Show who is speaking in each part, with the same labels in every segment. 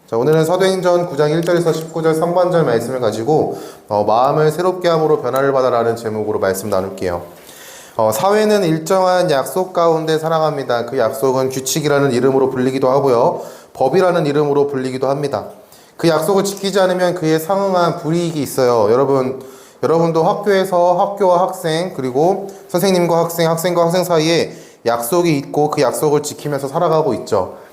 Speaker 1: 자, 오늘은 사도행전 9장 1절에서 19절 상반절 말씀을 가지고 마음을 새롭게 함으로 변화를 받아라는 제목으로 말씀 나눌게요. 사회는 일정한 약속 가운데 살아갑니다. 그 약속은 규칙이라는 이름으로 불리기도 하고요, 법이라는 이름으로 불리기도 합니다. 그 약속을 지키지 않으면 그에 상응한 불이익이 있어요. 여러분도 학교에서 학교와 학생, 그리고 선생님과 학생, 학생과 학생 사이에 약속이 있고 그 약속을 지키면서 살아가고 있죠.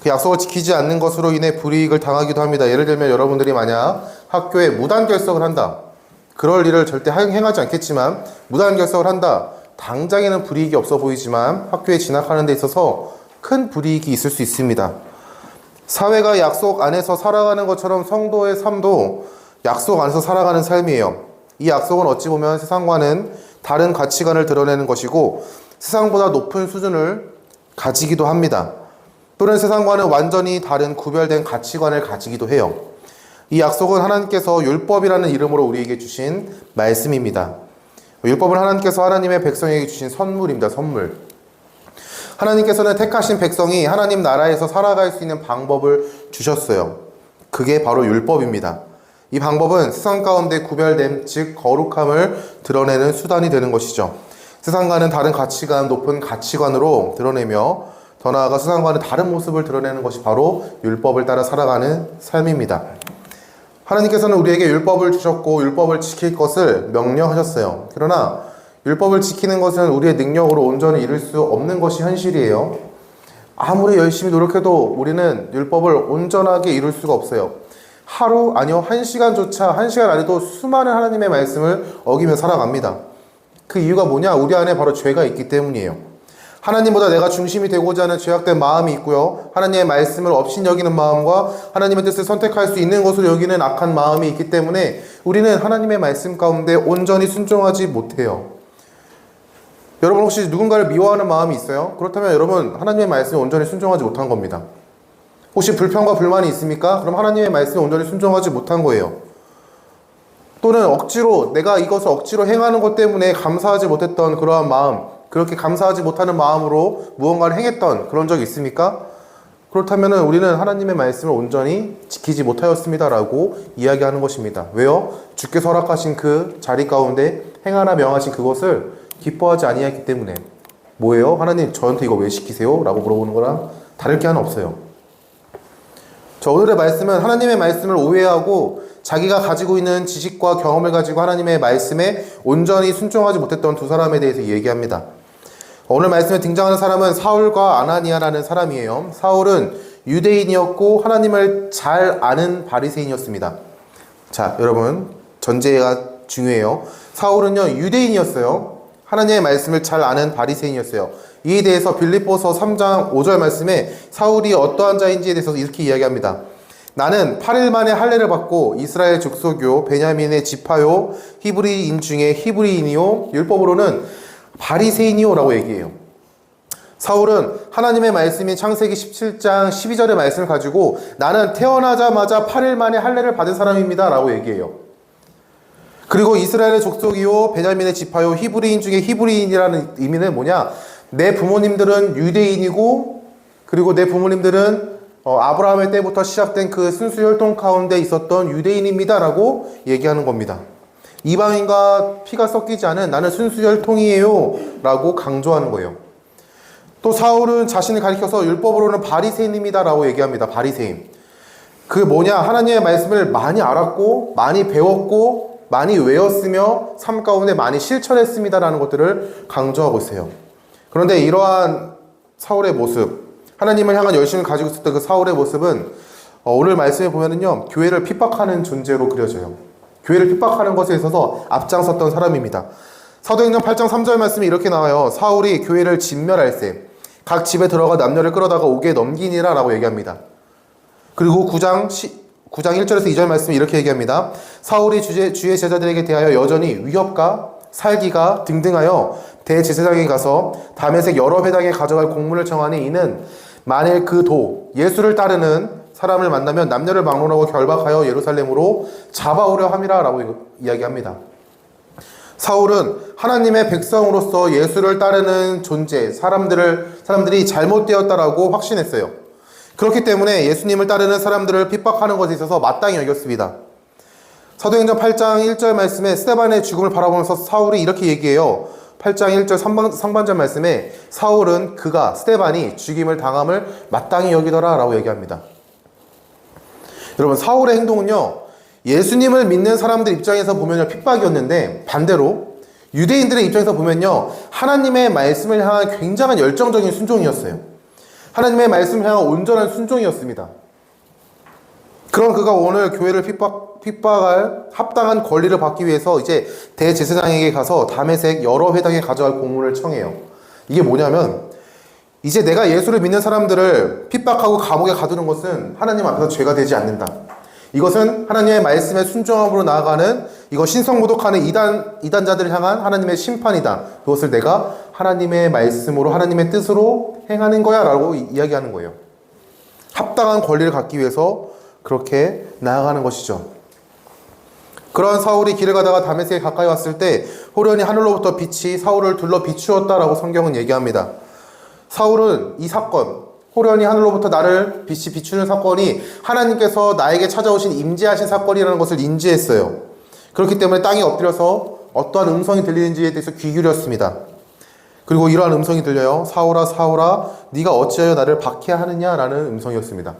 Speaker 1: 그 약속을 지키지 않는 것으로 인해 불이익을 당하기도 합니다. 예를 들면 여러분들이 만약 학교에 무단결석을 한다. 그럴 일을 절대 행하지 않겠지만 무단결석을 한다. 당장에는 불이익이 없어 보이지만 학교에 진학하는 데 있어서 큰 불이익이 있을 수 있습니다. 사회가 약속 안에서 살아가는 것처럼 성도의 삶도 약속 안에서 살아가는 삶이에요. 이 약속은 어찌 보면 세상과는 다른 가치관을 드러내는 것이고 세상보다 높은 수준을 가지기도 합니다. 또는 세상과는 완전히 다른 구별된 가치관을 가지기도 해요. 이 약속은 하나님께서 율법이라는 이름으로 우리에게 주신 말씀입니다. 율법은 하나님께서 하나님의 백성에게 주신 선물입니다. 선물. 하나님께서는 택하신 백성이 하나님 나라에서 살아갈 수 있는 방법을 주셨어요. 그게 바로 율법입니다. 이 방법은 세상 가운데 구별됨, 즉 거룩함을 드러내는 수단이 되는 것이죠. 세상과는 다른 가치관, 높은 가치관으로 드러내며 더 나아가 세상과는 다른 모습을 드러내는 것이 바로 율법을 따라 살아가는 삶입니다. 하나님께서는 우리에게 율법을 주셨고 율법을 지킬 것을 명령하셨어요. 그러나 율법을 지키는 것은 우리의 능력으로 온전히 이룰 수 없는 것이 현실이에요. 아무리 열심히 노력해도 우리는 율법을 온전하게 이룰 수가 없어요. 하루, 아니요, 한 시간조차, 한 시간 안에도 수많은 하나님의 말씀을 어기며 살아갑니다. 그 이유가 뭐냐? 우리 안에 바로 죄가 있기 때문이에요. 하나님보다 내가 중심이 되고자 하는 죄악된 마음이 있고요, 하나님의 말씀을 업신여기는 마음과 하나님의 뜻을 선택할 수 있는 것으로 여기는 악한 마음이 있기 때문에 우리는 하나님의 말씀 가운데 온전히 순종하지 못해요. 여러분 혹시 누군가를 미워하는 마음이 있어요? 그렇다면 여러분 하나님의 말씀에 온전히 순종하지 못한 겁니다. 혹시 불평과 불만이 있습니까? 그럼 하나님의 말씀에 온전히 순종하지 못한 거예요. 또는 억지로, 내가 이것을 억지로 행하는 것 때문에 감사하지 못했던 그러한 마음, 그렇게 감사하지 못하는 마음으로 무언가를 행했던 그런 적이 있습니까? 그렇다면 우리는 하나님의 말씀을 온전히 지키지 못하였습니다라고 이야기하는 것입니다. 왜요? 주께서 허락하신 그 자리 가운데 행하라 명하신 그것을 기뻐하지 아니했기 때문에. 뭐예요? 하나님 저한테 이거 왜 시키세요? 라고 물어보는 거랑 다를 게 하나 없어요. 저 오늘의 말씀은 하나님의 말씀을 오해하고 자기가 가지고 있는 지식과 경험을 가지고 하나님의 말씀에 온전히 순종하지 못했던 두 사람에 대해서 얘기합니다. 오늘 말씀에 등장하는 사람은 사울과 아나니아라는 사람이에요. 사울은 유대인이었고 하나님을 잘 아는 바리새인이었습니다. 자, 여러분 전제가 중요해요. 사울은요 유대인이었어요. 하나님의 말씀을 잘 아는 바리새인이었어요. 이에 대해서 빌립보서 3장 5절 말씀에 사울이 어떠한 자인지에 대해서 이렇게 이야기합니다. 나는 8일 만에 할례를 받고 이스라엘 족속요 베냐민의 지파요 히브리인 중에 히브리인이요 율법으로는 바리새인이요 라고 얘기해요. 사울은 하나님의 말씀인 창세기 17장 12절의 말씀을 가지고 나는 태어나자마자 8일 만에 할례를 받은 사람입니다 라고 얘기해요. 그리고 이스라엘의 족속이요 베냐민의 지파요 히브리인 중에 히브리인이라는 의미는 뭐냐? 내 부모님들은 유대인이고 그리고 내 부모님들은 아브라함의 때부터 시작된 그 순수 혈통 가운데 있었던 유대인입니다 라고 얘기하는 겁니다. 이방인과 피가 섞이지 않은 나는 순수 혈통이에요 라고 강조하는 거예요. 또 사울은 자신을 가리켜서 율법으로는 바리새인입니다 라고 얘기합니다. 바리새인. 그 뭐냐? 하나님의 말씀을 많이 알았고 많이 배웠고 많이 외웠으며 삶 가운데 많이 실천했습니다 라는 것들을 강조하고 있어요. 그런데 이러한 사울의 모습, 하나님을 향한 열심을 가지고 있었던 그 사울의 모습은 오늘 말씀에 보면은요 교회를 핍박하는 존재로 그려져요. 교회를 핍박하는 것에 있어서 앞장섰던 사람입니다. 사도행전 8장 3절 말씀이 이렇게 나와요. 사울이 교회를 진멸할세 각 집에 들어가 남녀를 끌어다가 옥에 넘기니라 라고 얘기합니다. 그리고 9장 1절에서 2절 말씀이 이렇게 얘기합니다. 사울이 주의 제자들에게 대하여 여전히 위협과 살기가 등등하여 대제사장에 가서 다메섹 여러 회당에 가져갈 공문을 청하니 이는 만일 그 예수를 따르는 사람을 만나면 남녀를 막론하고 결박하여 예루살렘으로 잡아오려 함이라 라고 이야기합니다. 사울은 하나님의 백성으로서 예수를 따르는 존재, 사람들이 잘못되었다라고 확신했어요. 그렇기 때문에 예수님을 따르는 사람들을 핍박하는 것에 있어서 마땅히 여겼습니다. 사도행전 8장 1절 말씀에 스데반의 죽음을 바라보면서 사울이 이렇게 얘기해요. 8장 1절 상반절 말씀에 사울은 그가 스데반이 죽임을 당함을 마땅히 여기더라 라고 얘기합니다. 여러분, 사울의 행동은요, 예수님을 믿는 사람들 입장에서 보면요 핍박이었는데, 반대로 유대인들의 입장에서 보면요 하나님의 말씀을 향한 굉장한 열정적인 순종이었어요. 하나님의 말씀을 향한 온전한 순종이었습니다. 그런 그가 오늘 교회를 핍박할 합당한 권리를 받기 위해서 이제 대제사장에게 가서 다메섹 여러 회당에 가져갈 공문을 청해요. 이게 뭐냐면, 이제 내가 예수를 믿는 사람들을 핍박하고 감옥에 가두는 것은 하나님 앞에서 죄가 되지 않는다. 이것은 하나님의 말씀에 순종함으로 나아가는, 이거 신성모독하는 이단자들을 향한 하나님의 심판이다. 그것을 내가 하나님의 말씀으로 하나님의 뜻으로 행하는 거야 라고 이야기하는 거예요. 합당한 권리를 갖기 위해서 그렇게 나아가는 것이죠. 그러한 사울이 길을 가다가 다메섹에 가까이 왔을 때 호련히 하늘로부터 빛이 사울을 둘러 비추었다라고 성경은 얘기합니다. 사울은 이 사건, 호련히 하늘로부터 나를 빛이 비추는 사건이 하나님께서 나에게 찾아오신 임재하신 사건이라는 것을 인지했어요. 그렇기 때문에 땅에 엎드려서 어떠한 음성이 들리는지에 대해서 귀 기울였습니다. 그리고 이러한 음성이 들려요. 사울아 사울아 네가 어찌하여 나를 박해하느냐라는 음성이었습니다.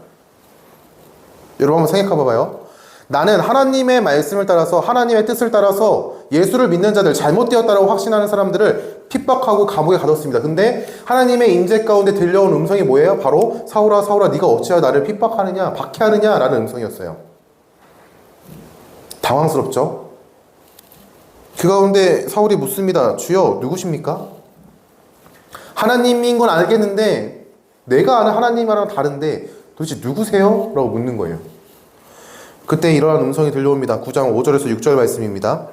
Speaker 1: 여러분 한번 생각해 봐봐요. 나는 하나님의 말씀을 따라서 하나님의 뜻을 따라서 예수를 믿는 자들, 잘못되었다라고 확신하는 사람들을 핍박하고 감옥에 가뒀습니다. 근데 하나님의 임재 가운데 들려온 음성이 뭐예요? 바로 사울아 사울아 네가 어찌하여 나를 핍박하느냐 박해하느냐 라는 음성이었어요. 당황스럽죠? 그 가운데 사울이 묻습니다. 주여 누구십니까? 하나님인 건 알겠는데 내가 아는 하나님이랑 다른데 도대체 누구세요? 라고 묻는 거예요. 그때 이러한 음성이 들려옵니다. 9장 5절에서 6절 말씀입니다.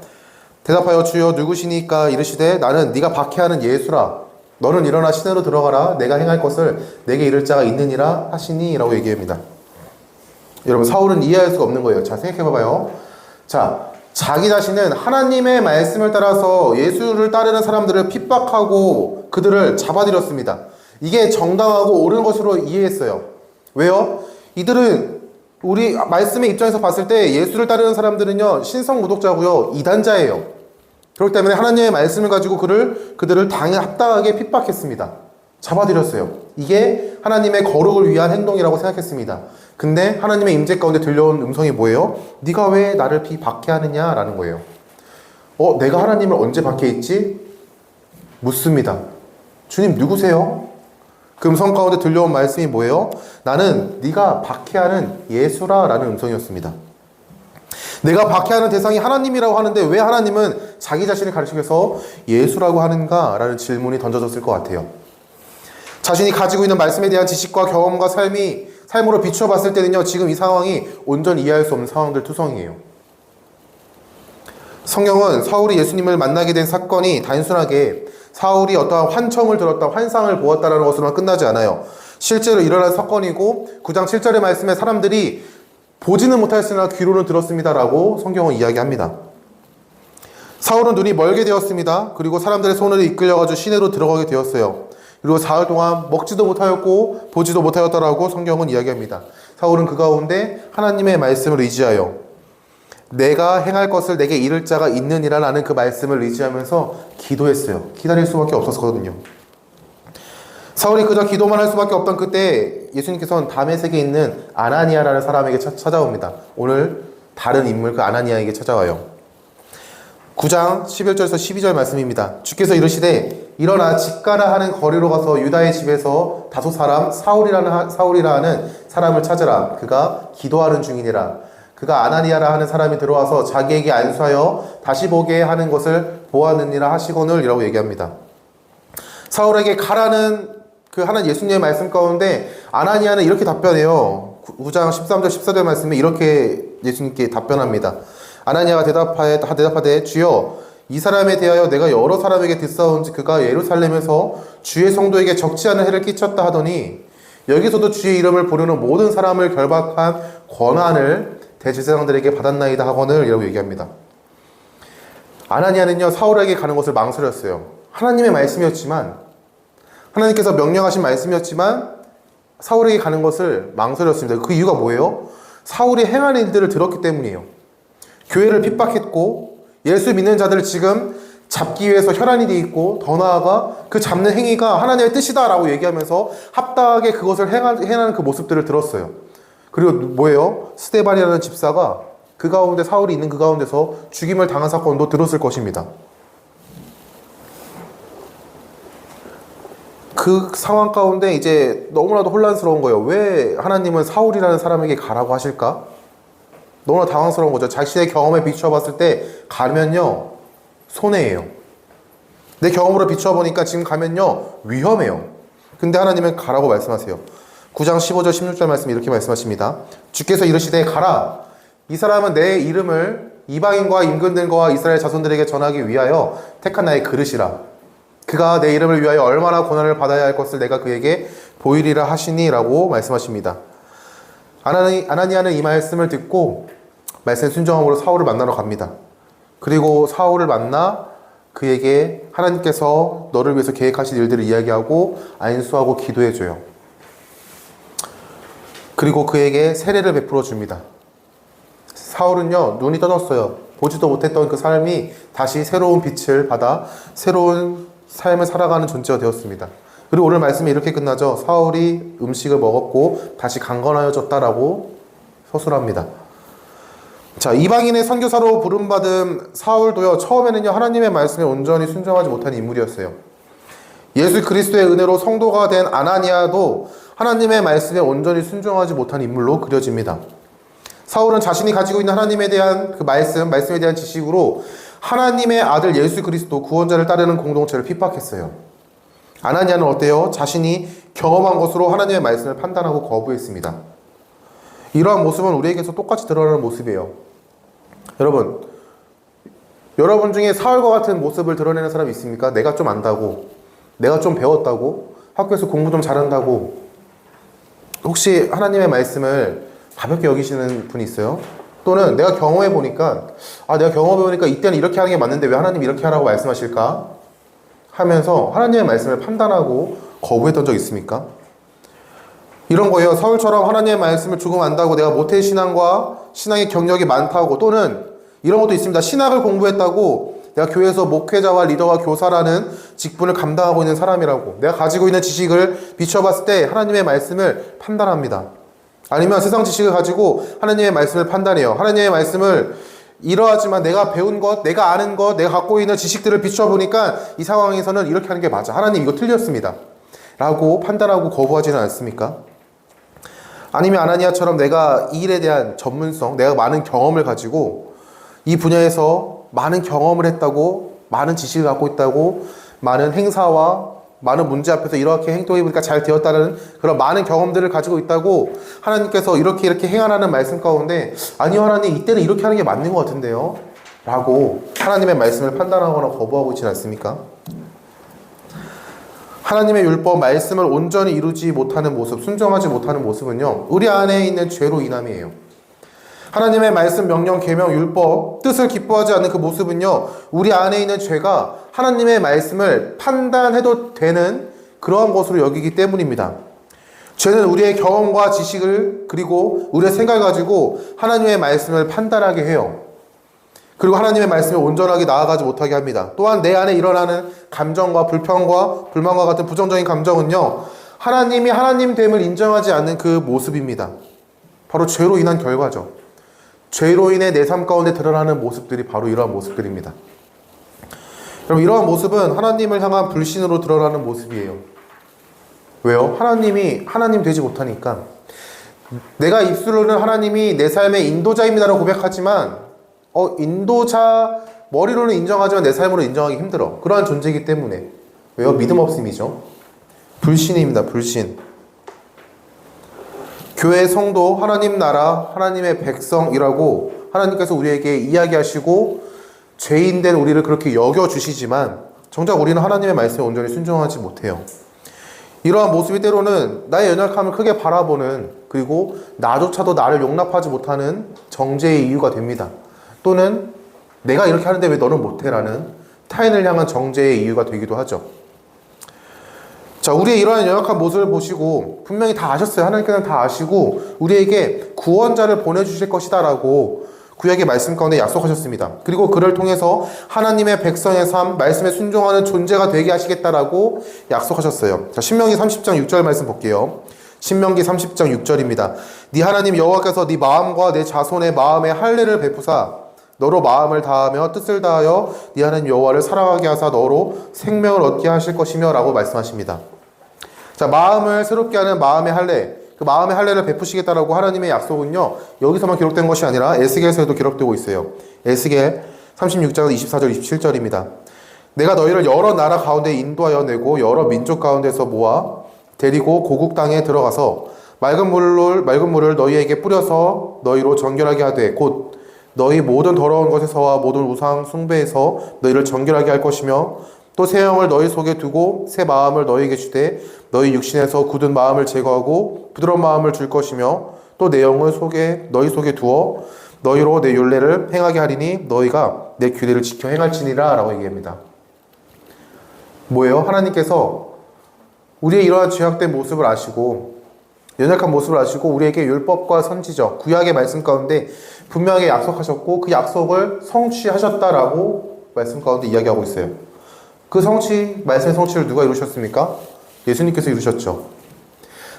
Speaker 1: 대답하여 주여 누구시니까 이르시되 나는 네가 박해하는 예수라. 너는 일어나 시내로 들어가라. 내가 행할 것을 내게 이를 자가 있느니라 하시니 라고 얘기합니다. 여러분, 사울은 이해할 수가 없는 거예요. 자, 생각해 봐봐요. 자, 자기 자신은 하나님의 말씀을 따라서 예수를 따르는 사람들을 핍박하고 그들을 잡아들였습니다. 이게 정당하고 옳은 것으로 이해했어요. 왜요? 이들은 우리 말씀의 입장에서 봤을 때 예수를 따르는 사람들은요 신성모독자고요 이단자예요. 그렇기 때문에 하나님의 말씀을 가지고 그들을 합당하게 핍박했습니다. 잡아들였어요. 이게 하나님의 거룩을 위한 행동이라고 생각했습니다. 근데 하나님의 임재 가운데 들려온 음성이 뭐예요? 네가 왜 나를 박해하느냐 라는 거예요. 내가 하나님을 언제 박해했지? 묻습니다. 주님 누구세요? 그 음성 가운데 들려온 말씀이 뭐예요? 나는 네가 박해하는 예수라 라는 음성이었습니다. 내가 박해하는 대상이 하나님이라고 하는데 왜 하나님은 자기 자신을 가리키면서 예수라고 하는가? 라는 질문이 던져졌을 것 같아요. 자신이 가지고 있는 말씀에 대한 지식과 경험과 삶으로 비추어 봤을 때는요 지금 이 상황이 온전히 이해할 수 없는 상황들 투성이에요. 성경은 사울이 예수님을 만나게 된 사건이 단순하게 사울이 어떠한 환청을 들었다, 환상을 보았다라는 것으로만 끝나지 않아요. 실제로 일어난 사건이고 9장 7절의 말씀에 사람들이 보지는 못하였으나 귀로는 들었습니다라고 성경은 이야기합니다. 사울은 눈이 멀게 되었습니다. 그리고 사람들의 손으로 이끌려가지고 시내로 들어가게 되었어요. 그리고 사흘 동안 먹지도 못하였고 보지도 못하였다라고 성경은 이야기합니다. 사울은 그 가운데 하나님의 말씀을 의지하여 내가 행할 것을 내게 이를 자가 있느니라 라는 그 말씀을 의지하면서 기도했어요. 기다릴 수밖에 없었거든요. 사울이 그저 기도만 할 수밖에 없던 그때 예수님께서는 다메섹에 있는 아나니아라는 사람에게 찾아옵니다. 오늘 다른 인물 그 아나니아에게 찾아와요. 9장 11절에서 12절 말씀입니다. 주께서 이르시되 일어나 집가라 하는 거리로 가서 유다의 집에서 다소 사람 사울이라 하는 사람을 찾으라. 그가 기도하는 중이니라. 그가 아나니아라 하는 사람이 들어와서 자기에게 안수하여 다시 보게 하는 것을 보았느니라 하시거늘 이라고 얘기합니다. 사울에게 가라는 그 하나님 예수님의 말씀 가운데 아나니아는 이렇게 답변해요. 9장 13절 14절 말씀에 이렇게 예수님께 답변합니다. 아나니아가 대답하되 주여 이 사람에 대하여 내가 여러 사람에게 듣사온지 그가 예루살렘에서 주의 성도에게 적지 않은 해를 끼쳤다 하더니 여기서도 주의 이름을 부르는 모든 사람을 결박한 권한을 대제사장들에게 받았나이다 하거늘 이라고 얘기합니다. 아나니아는요 사울에게 가는 것을 망설였어요. 하나님의 말씀이었지만 하나님께서 명령하신 말씀이었지만 사울에게 가는 것을 망설였습니다. 그 이유가 뭐예요? 사울이 행한 일들을 들었기 때문이에요. 교회를 핍박했고 예수 믿는 자들을 지금 잡기 위해서 혈안이 돼 있고, 더 나아가 그 잡는 행위가 하나님의 뜻이다라고 얘기하면서 합당하게 그것을 행하는 그 모습들을 들었어요. 그리고 뭐예요? 스데반이라는 집사가 그 가운데, 사울이 있는 그 가운데서 죽임을 당한 사건도 들었을 것입니다. 그 상황 가운데 이제 너무나도 혼란스러운 거예요. 왜 하나님은 사울이라는 사람에게 가라고 하실까? 너무나 당황스러운 거죠. 자신의 경험에 비추어 봤을 때 가면요 손해예요. 내 경험으로 비추어 보니까 지금 가면요 위험해요. 근데 하나님은 가라고 말씀하세요. 9장 15절 16절 말씀 이렇게 말씀하십니다. 주께서 이르시되 가라. 이 사람은 내 이름을 이방인과 임금들과 이스라엘 자손들에게 전하기 위하여 택한 나의 그릇이라. 그가 내 이름을 위하여 얼마나 고난을 받아야 할 것을 내가 그에게 보이리라 하시니 라고 말씀하십니다. 아나니아는 이 말씀을 듣고 말씀 순종함으로 사울을 만나러 갑니다. 그리고 사울을 만나 그에게 하나님께서 너를 위해서 계획하신 일들을 이야기하고 안수하고 기도해줘요. 그리고 그에게 세례를 베풀어 줍니다. 사울은요 눈이 떠졌어요. 보지도 못했던 그 삶이 다시 새로운 빛을 받아 새로운 삶을 살아가는 존재가 되었습니다. 그리고 오늘 말씀이 이렇게 끝나죠. 사울이 음식을 먹었고 다시 강건하여졌다라고 서술합니다. 자, 이방인의 선교사로 부름받은 사울도요 처음에는요 하나님의 말씀에 온전히 순종하지 못한 인물이었어요. 예수 그리스도의 은혜로 성도가 된 아나니아도 하나님의 말씀에 온전히 순종하지 못한 인물로 그려집니다. 사울은 자신이 가지고 있는 하나님에 대한 그 말씀에 대한 지식으로 하나님의 아들 예수 그리스도 구원자를 따르는 공동체를 핍박했어요. 아나니아는 어때요? 자신이 경험한 것으로 하나님의 말씀을 판단하고 거부했습니다. 이러한 모습은 우리에게서 똑같이 드러나는 모습이에요. 여러분 중에 사울과 같은 모습을 드러내는 사람이 있습니까? 내가 좀 안다고, 내가 좀 배웠다고, 학교에서 공부 좀 잘한다고. 혹시 하나님의 말씀을 가볍게 여기시는 분이 있어요? 또는 내가 경험해보니까 이때는 이렇게 하는 게 맞는데 왜 하나님이 이렇게 하라고 말씀하실까? 하면서 하나님의 말씀을 판단하고 거부했던 적 있습니까? 이런 거예요. 사울처럼 하나님의 말씀을 조금 안다고 내가 모태신앙과 신앙의 경력이 많다고, 또는 이런 것도 있습니다. 신학을 공부했다고 내가 교회에서 목회자와 리더와 교사라는 직분을 감당하고 있는 사람이라고, 내가 가지고 있는 지식을 비춰봤을 때 하나님의 말씀을 판단합니다. 아니면 세상 지식을 가지고 하나님의 말씀을 판단해요. 하나님의 말씀을 이러하지만 내가 배운 것, 내가 아는 것, 내가 갖고 있는 지식들을 비춰보니까 이 상황에서는 이렇게 하는 게 맞아. 하나님 이거 틀렸습니다. 라고 판단하고 거부하지는 않습니까? 아니면 아나니아처럼 내가 이 일에 대한 전문성, 내가 많은 경험을 가지고 이 분야에서 많은 경험을 했다고, 많은 지식을 갖고 있다고, 많은 행사와 많은 문제 앞에서 이렇게 행동해보니까 잘 되었다는 그런 많은 경험들을 가지고 있다고 하나님께서 이렇게 행하라는 말씀 가운데, 아니요 하나님 이때는 이렇게 하는 게 맞는 것 같은데요 라고 하나님의 말씀을 판단하거나 거부하고 있지는 않습니까? 하나님의 율법 말씀을 온전히 이루지 못하는 모습, 순종하지 못하는 모습은요 우리 안에 있는 죄로 인함이에요. 하나님의 말씀, 명령, 계명, 율법, 뜻을 기뻐하지 않는 그 모습은요 우리 안에 있는 죄가 하나님의 말씀을 판단해도 되는 그러한 것으로 여기기 때문입니다. 죄는 우리의 경험과 지식을, 그리고 우리의 생각을 가지고 하나님의 말씀을 판단하게 해요. 그리고 하나님의 말씀에 온전하게 나아가지 못하게 합니다. 또한 내 안에 일어나는 감정과 불평과 불만과 같은 부정적인 감정은요 하나님이 하나님됨을 인정하지 않는 그 모습입니다. 바로 죄로 인한 결과죠. 죄로 인해 내 삶 가운데 드러나는 모습들이 바로 이러한 모습들입니다. 여러분, 이러한 모습은 하나님을 향한 불신으로 드러나는 모습이에요. 왜요? 하나님이 하나님 되지 못하니까. 내가 입술로는 하나님이 내 삶의 인도자입니다라고 고백하지만 인도자 머리로는 인정하지만 내 삶으로 인정하기 힘들어. 그러한 존재이기 때문에. 왜요? 믿음 없음이죠. 불신입니다. 불신. 교회 성도, 하나님 나라, 하나님의 백성이라고 하나님께서 우리에게 이야기하시고 죄인된 우리를 그렇게 여겨주시지만 정작 우리는 하나님의 말씀에 온전히 순종하지 못해요. 이러한 모습이 때로는 나의 연약함을 크게 바라보는, 그리고 나조차도 나를 용납하지 못하는 정죄의 이유가 됩니다. 또는 내가 이렇게 하는데 왜 너는 못해? 라는 타인을 향한 정죄의 이유가 되기도 하죠. 자, 우리의 이러한 연약한 모습을 보시고 분명히 다 아셨어요. 하나님께서는 다 아시고 우리에게 구원자를 보내주실 것이다 라고 구약의 말씀 가운데 약속하셨습니다. 그리고 그를 통해서 하나님의 백성의 삶, 말씀에 순종하는 존재가 되게 하시겠다라고 약속하셨어요. 자, 신명기 30장 6절 말씀 볼게요. 신명기 30장 6절입니다. 네 하나님 여호와께서 네 마음과 내 자손의 마음에 할례를 베푸사 너로 마음을 다하며 뜻을 다하여 네 하나님 여호와를 사랑하게 하사 너로 생명을 얻게 하실 것이며 라고 말씀하십니다. 자, 마음을 새롭게 하는 마음의 할례, 그 마음의 할례를 베푸시겠다라고 하나님의 약속은요, 여기서만 기록된 것이 아니라 에스겔서에도 기록되고 있어요. 에스겔 36장 24절 27절입니다. 내가 너희를 여러 나라 가운데 인도하여 내고 여러 민족 가운데서 모아 데리고 고국 땅에 들어가서 맑은 물을 너희에게 뿌려서 너희로 정결하게 하되 곧 너희 모든 더러운 것에서와 모든 우상 숭배에서 너희를 정결하게 할 것이며 또 새 영을 너희 속에 두고 새 마음을 너희에게 주되 너희 육신에서 굳은 마음을 제거하고 부드러운 마음을 줄 것이며 또 내 영을 너희 속에 두어 너희로 내 율례를 행하게 하리니 너희가 내 규례를 지켜 행할지니라 라고 얘기합니다. 뭐예요? 하나님께서 우리의 이러한 죄악된 모습을 아시고 연약한 모습을 아시고 우리에게 율법과 선지적 구약의 말씀 가운데 분명하게 약속하셨고 그 약속을 성취하셨다라고 말씀 가운데 이야기하고 있어요. 그 말씀의 성취를 누가 이루셨습니까? 예수님께서 이루셨죠.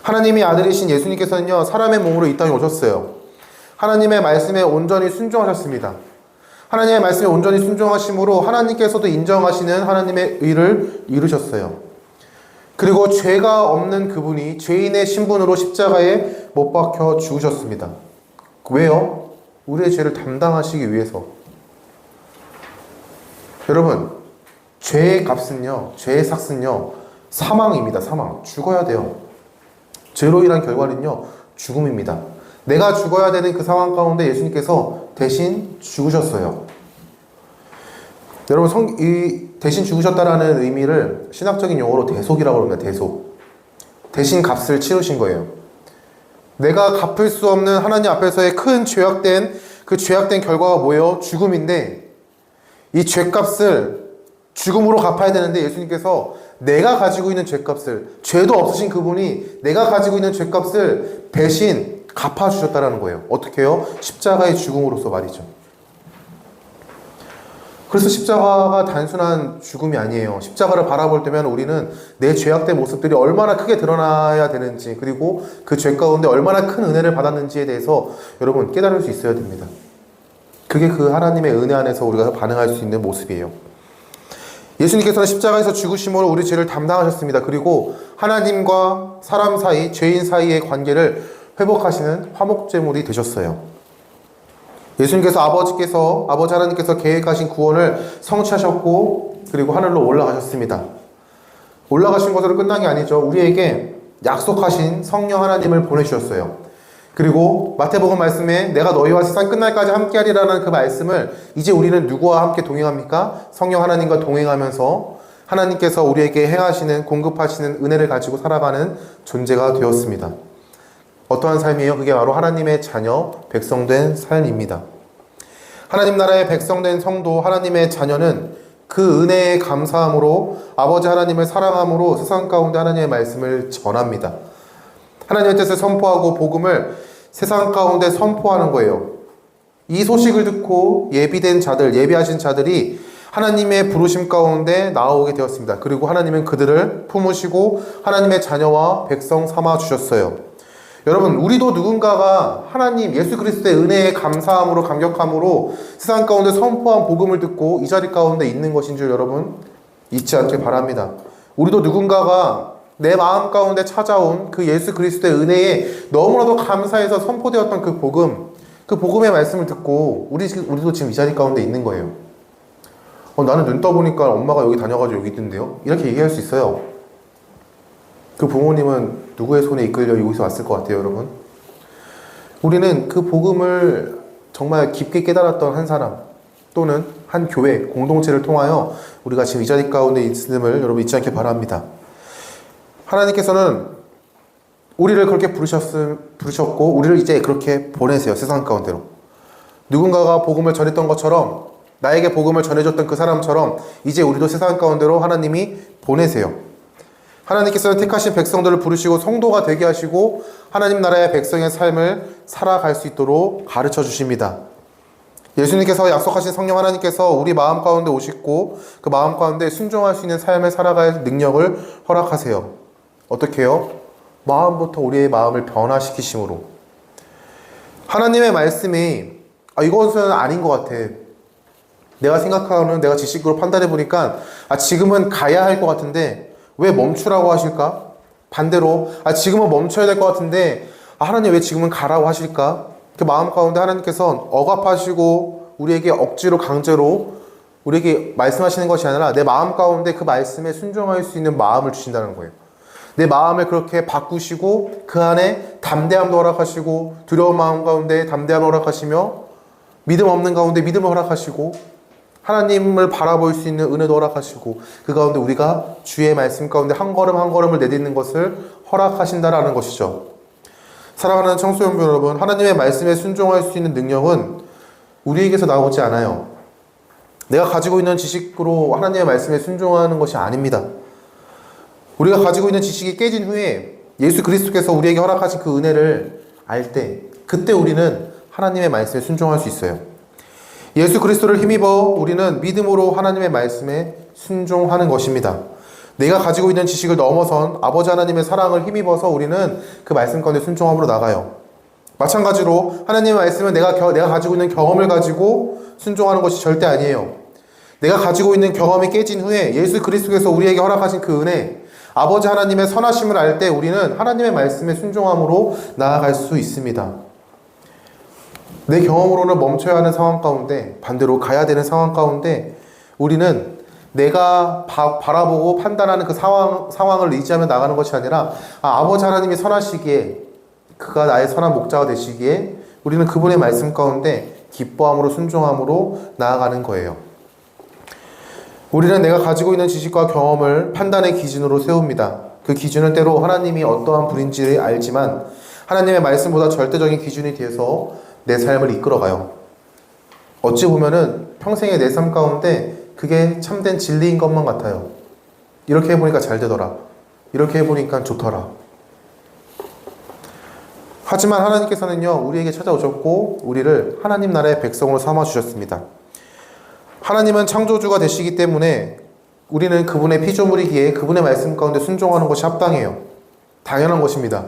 Speaker 1: 하나님의 아들이신 예수님께서는요, 사람의 몸으로 이 땅에 오셨어요. 하나님의 말씀에 온전히 순종하셨습니다. 하나님의 말씀에 온전히 순종하심으로 하나님께서도 인정하시는 하나님의 의를 이루셨어요. 그리고 죄가 없는 그분이 죄인의 신분으로 십자가에 못 박혀 죽으셨습니다. 왜요? 우리의 죄를 담당하시기 위해서. 여러분, 죄의 값은요, 죄의 삭은요, 사망입니다. 사망. 죽어야 돼요. 죄로 인한 결과는요, 죽음입니다. 내가 죽어야 되는 그 상황 가운데 예수님께서 대신 죽으셨어요. 여러분, 대신 죽으셨다라는 의미를 신학적인 용어로 대속이라고 합니다. 대속. 대신 값을 치르신 거예요. 내가 갚을 수 없는 하나님 앞에서의 큰 그 죄악된 결과가 뭐예요? 죽음인데, 이 죄값을 죽음으로 갚아야 되는데 예수님께서 내가 가지고 있는 죄값을, 죄도 없으신 그분이 내가 가지고 있는 죄값을 대신 갚아주셨다라는 거예요. 어떻게 해요? 십자가의 죽음으로서 말이죠. 그래서 십자가가 단순한 죽음이 아니에요. 십자가를 바라볼 때면 우리는 내 죄악된 모습들이 얼마나 크게 드러나야 되는지, 그리고 그 죄 가운데 얼마나 큰 은혜를 받았는지에 대해서 여러분 깨달을 수 있어야 됩니다. 그게 그 하나님의 은혜 안에서 우리가 반응할 수 있는 모습이에요. 예수님께서는 십자가에서 죽으심으로 우리 죄를 담당하셨습니다. 그리고 하나님과 사람 사이, 죄인 사이의 관계를 회복하시는 화목제물이 되셨어요. 예수님께서 아버지 하나님께서 계획하신 구원을 성취하셨고 그리고 하늘로 올라가셨습니다. 올라가신 것으로 끝난 게 아니죠. 우리에게 약속하신 성령 하나님을 보내주셨어요. 그리고 마태복음 말씀에 내가 너희와 세상 끝날까지 함께하리라는 그 말씀을 이제 우리는 누구와 함께 동행합니까? 성령 하나님과 동행하면서 하나님께서 우리에게 행하시는, 공급하시는 은혜를 가지고 살아가는 존재가 되었습니다. 어떠한 삶이에요? 그게 바로 하나님의 자녀, 백성된 삶입니다. 하나님 나라의 백성된 성도, 하나님의 자녀는 그 은혜에 감사함으로 아버지 하나님을 사랑함으로 세상 가운데 하나님의 말씀을 전합니다. 하나님의 뜻을 선포하고 복음을 세상 가운데 선포하는 거예요. 이 소식을 듣고 예비하신 자들이 하나님의 부르심 가운데 나오게 되었습니다. 그리고 하나님은 그들을 품으시고 하나님의 자녀와 백성 삼아 주셨어요. 여러분, 우리도 누군가가 하나님 예수 그리스도의 은혜에 감사함으로 감격함으로 세상 가운데 선포한 복음을 듣고 이 자리 가운데 있는 것인 줄 여러분 잊지 않길 바랍니다. 우리도 누군가가 내 마음 가운데 찾아온 그 예수 그리스도의 은혜에 너무나도 감사해서 선포되었던 그 복음의 말씀을 듣고 우리도 지금 이 자리 가운데 있는 거예요. 나는 눈 떠보니까 엄마가 여기 다녀가지고 여기 있던데요? 이렇게 얘기할 수 있어요. 그 부모님은 누구의 손에 이끌려 여기서 왔을 것 같아요, 여러분? 우리는 그 복음을 정말 깊게 깨달았던 한 사람 또는 한 교회, 공동체를 통하여 우리가 지금 이 자리 가운데 있음을 여러분 잊지 않길 바랍니다. 하나님께서는 우리를 그렇게 부르셨고 우리를 이제 그렇게 보내세요. 세상 가운데로. 누군가가 복음을 전했던 것처럼, 나에게 복음을 전해줬던 그 사람처럼 이제 우리도 세상 가운데로 하나님이 보내세요. 하나님께서는 택하신 백성들을 부르시고 성도가 되게 하시고 하나님 나라의 백성의 삶을 살아갈 수 있도록 가르쳐 주십니다. 예수님께서 약속하신 성령 하나님께서 우리 마음 가운데 오시고 그 마음 가운데 순종할 수 있는 삶을 살아갈 능력을 허락하세요. 어떻게 해요? 마음부터 우리의 마음을 변화시키심으로. 하나님의 말씀이 이것은 아닌 것 같아. 내가 생각하는 내가 지식으로 판단해 보니까 지금은 가야 할 것 같은데 왜 멈추라고 하실까? 반대로 지금은 멈춰야 될 것 같은데 하나님 왜 지금은 가라고 하실까? 그 마음 가운데 하나님께서 억압하시고 우리에게 억지로 강제로 우리에게 말씀하시는 것이 아니라 내 마음 가운데 그 말씀에 순종할 수 있는 마음을 주신다는 거예요. 내 마음을 그렇게 바꾸시고 그 안에 담대함도 허락하시고 두려운 마음 가운데 담대함을 허락하시며 믿음 없는 가운데 믿음을 허락하시고 하나님을 바라볼 수 있는 은혜도 허락하시고 그 가운데 우리가 주의 말씀 가운데 한 걸음 한 걸음을 내딛는 것을 허락하신다라는 것이죠. 사랑하는 청소년부 여러분, 하나님의 말씀에 순종할 수 있는 능력은 우리에게서 나오지 않아요. 내가 가지고 있는 지식으로 하나님의 말씀에 순종하는 것이 아닙니다. 우리가 가지고 있는 지식이 깨진 후에 예수 그리스도께서 우리에게 허락하신 그 은혜를 알 때 그때 우리는 하나님의 말씀에 순종할 수 있어요. 예수 그리스도를 힘입어 우리는 믿음으로 하나님의 말씀에 순종하는 것입니다. 내가 가지고 있는 지식을 넘어선 아버지 하나님의 사랑을 힘입어서 우리는 그 말씀 가운데 순종함으로 나가요. 마찬가지로 하나님의 말씀은 내가 가지고 있는 경험을 가지고 순종하는 것이 절대 아니에요. 내가 가지고 있는 경험이 깨진 후에 예수 그리스도께서 우리에게 허락하신 그 은혜, 아버지 하나님의 선하심을 알 때 우리는 하나님의 말씀에 순종함으로 나아갈 수 있습니다. 내 경험으로는 멈춰야 하는 상황 가운데 반대로 가야 되는 상황 가운데 우리는 내가 바라보고 판단하는 그 상황을 의지하며 나가는 것이 아니라 아버지 하나님이 선하시기에 그가 나의 선한 목자가 되시기에 우리는 그분의 말씀 가운데 기뻐함으로 순종함으로 나아가는 거예요. 우리는 내가 가지고 있는 지식과 경험을 판단의 기준으로 세웁니다. 그 기준은 때로 하나님이 어떠한 분인지 알지만 하나님의 말씀보다 절대적인 기준이 되어서 내 삶을 이끌어가요. 어찌 보면은 평생의 내 삶 가운데 그게 참된 진리인 것만 같아요. 이렇게 해보니까 잘 되더라. 이렇게 해보니까 좋더라. 하지만 하나님께서는요, 우리에게 찾아오셨고 우리를 하나님 나라의 백성으로 삼아주셨습니다. 하나님은 창조주가 되시기 때문에 우리는 그분의 피조물이기에 그분의 말씀 가운데 순종하는 것이 합당해요. 당연한 것입니다.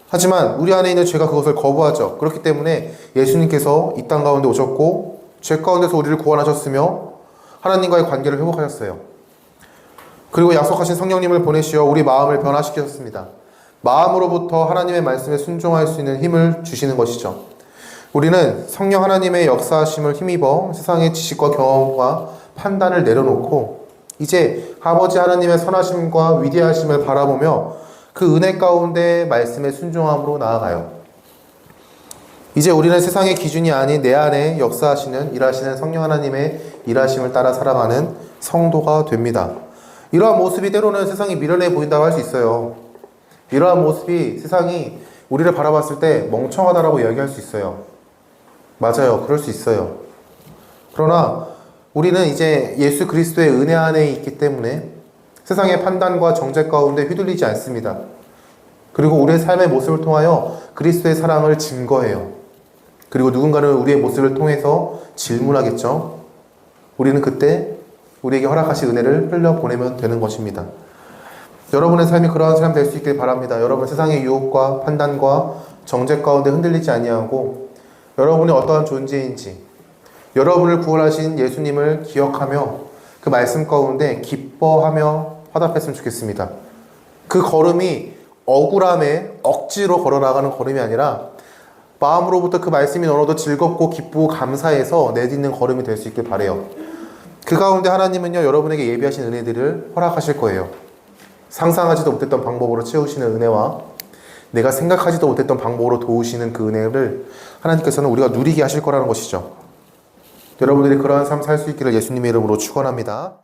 Speaker 1: 하지만 우리 안에 있는 죄가 그것을 거부하죠. 그렇기 때문에 예수님께서 이 땅 가운데 오셨고 죄 가운데서 우리를 구원하셨으며 하나님과의 관계를 회복하셨어요. 그리고 약속하신 성령님을 보내시어 우리 마음을 변화시키셨습니다. 마음으로부터 하나님의 말씀에 순종할 수 있는 힘을 주시는 것이죠. 우리는 성령 하나님의 역사하심을 힘입어 세상의 지식과 경험과 판단을 내려놓고 이제 아버지 하나님의 선하심과 위대하심을 바라보며 그 은혜 가운데 말씀에 순종함으로 나아가요. 이제 우리는 세상의 기준이 아닌 내 안에 역사하시는 일하시는 성령 하나님의 일하심을 따라 살아가는 성도가 됩니다. 이러한 모습이 때로는 세상이 미련해 보인다고 할 수 있어요. 이러한 모습이 세상이 우리를 바라봤을 때 멍청하다라고 이야기할 수 있어요. 맞아요. 그럴 수 있어요. 그러나 우리는 이제 예수 그리스도의 은혜 안에 있기 때문에 세상의 판단과 정죄 가운데 휘둘리지 않습니다. 그리고 우리의 삶의 모습을 통하여 그리스도의 사랑을 증거해요. 그리고 누군가는 우리의 모습을 통해서 질문하겠죠. 우리는 그때 우리에게 허락하신 은혜를 흘려보내면 되는 것입니다. 여러분의 삶이 그러한 삶 될 수 있길 바랍니다. 여러분 세상의 유혹과 판단과 정죄 가운데 흔들리지 아니하고 여러분이 어떠한 존재인지 여러분을 구원하신 예수님을 기억하며 그 말씀 가운데 기뻐하며 화답했으면 좋겠습니다. 그 걸음이 억울함에 억지로 걸어나가는 걸음이 아니라 마음으로부터 그 말씀이 너무도 즐겁고 기쁘고 감사해서 내딛는 걸음이 될 수 있길 바라요. 그 가운데 하나님은요, 여러분에게 예비하신 은혜들을 허락하실 거예요. 상상하지도 못했던 방법으로 채우시는 은혜와 내가 생각하지도 못했던 방법으로 도우시는 그 은혜를 하나님께서는 우리가 누리게 하실 거라는 것이죠. 여러분들이 그러한 삶 살 수 있기를 예수님의 이름으로 축원합니다.